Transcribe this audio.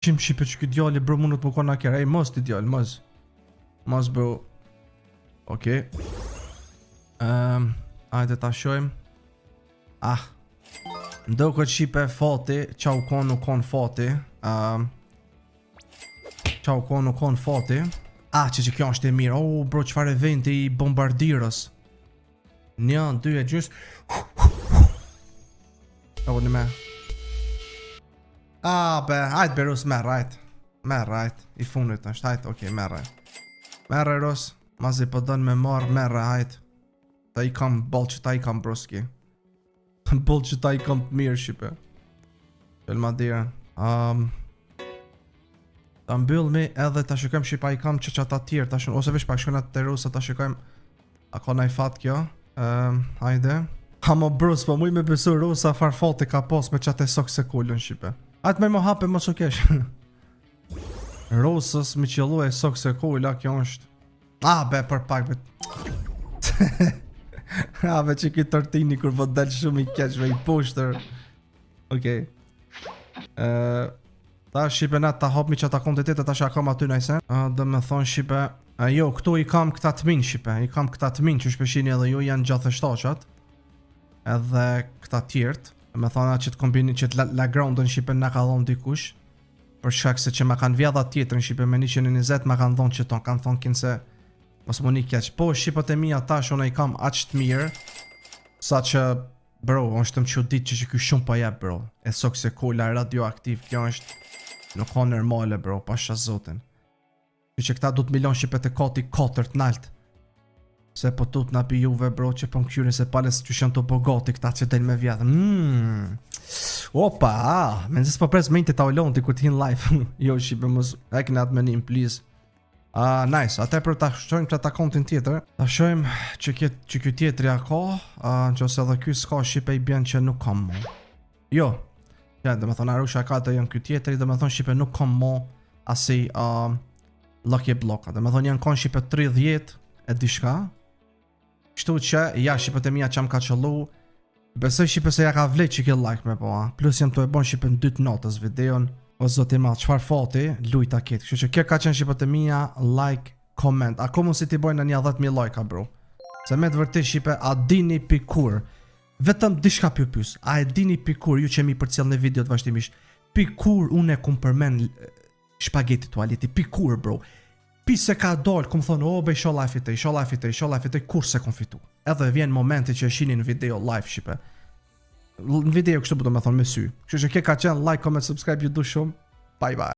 Qim shipe që këtë djalli bro mundet më kona kjerë. Ej, mos t'i djall, mos. Mos bro. Okej. Ajde ta shojmë. Ndo këtë shipe fati. Qa u kon nuk kon fati. Qa u kon nuk kon fati. Që kjo është e mirë. Oh bro, qfar eventi i bombardirës. 1, 2 e gjys. Një me. Hajt be Ros, merr, hajt. Merr, hajt. I funit është, hajt, okej, merr, hajt. Merr, Ros. Mazi po don me marr, merr, hajt. Ta i kam ball që ta i kam broski. Ball që ta i kam të mirë shipe. Pelma dire. Ta mbyll me edhe ta shikojmë shipa i kam që qata tjerë. Ose vesh pak shkojnë atë të Rosa ta shikojmë. A ka naj fat kjo? Hajde. Hamo bros, po muj me besu Rosa farfate ka pos me qate sok se kullën shipe. Atë me më hape më su kesh. Rosës mi qëllu e sok se kulla, kjo është. Be, për pak be. Be që ki tortini kur po del shumë i keqve i pushtër. Okej. Ta shipe na ta hop mi që ta kontitetet ta shakam aty najsen. Dhe me thonë shipe. Jo, këtu i kam këta të minë shipe. I kam këta të minë që shpeshini edhe ju janë gjatë shtaqat. Edhe këta tjertë. Me thona që të kombini që të la groundën shipe nga ka dhonë dikush. Për shkak se që ma kanë vjadha tjetër në shipe me 120 ma kanë dhonë që tonë. Kanë thonë kinë se mos më një keq. Po shipët e mija tash unë i kam aq të mirë. Sa që bro, është të më që ditë që kjo shumë pa jep bro. E sok se kolla radioaktiv, kjo është nuk ka normale bro, pasha zotin. Që këta du të milion shipet e kati 4 t'nalt. Se po tut na pi juve bro që po në kjyrin se pales që shënë të bogati këta që del me vjetë. Opa, me nëzis po pres me të taulon të kur t'hin live. Jo shipe mos e këna atë menim please. Nice, atë për ta shojmë këtë akontin tjetër. Ta shojmë që kjo tjetëri a ka. Që ose edhe kjo s'ka shipe i bjen që nuk kam mo. Jo, dhe me thonë arusha ka të janë kjo tjetëri. Dhe me thonë shipe nuk kam mo asi lucky bloka. Dhe me thonë janë kon shipe 30 e dishka. Kështu që ja shipet e mija që më ka qëllu. Besoj shipe se ja ka vlet që ke like me po. Plus jam të e bon shipe në 2 notës videon. O zoti ma, qfar fati, lujta ketë. Kështu që kjo ka qenë shipet e mija, like, comment. Ako mund si ti bojnë në 10.000 like bro. Se me të vërtet shipe, a dini pikur. Vetëm dishka pjupys. A e dini pikur, ju që mi për cilë në videot vazhdimisht. Pikur unë e kum përmen shpageti tualiti. Pikur bro. Se ka dollë, këmë thonë, bej sholla e fitej, kur se kom fitu. Edhe vjen momenti që e shini në video live shipe. Në video kështu bu do me thonë me sy. Kështu që ke ka qenë, like, comment, subscribe, ju du shumë. Bye bye.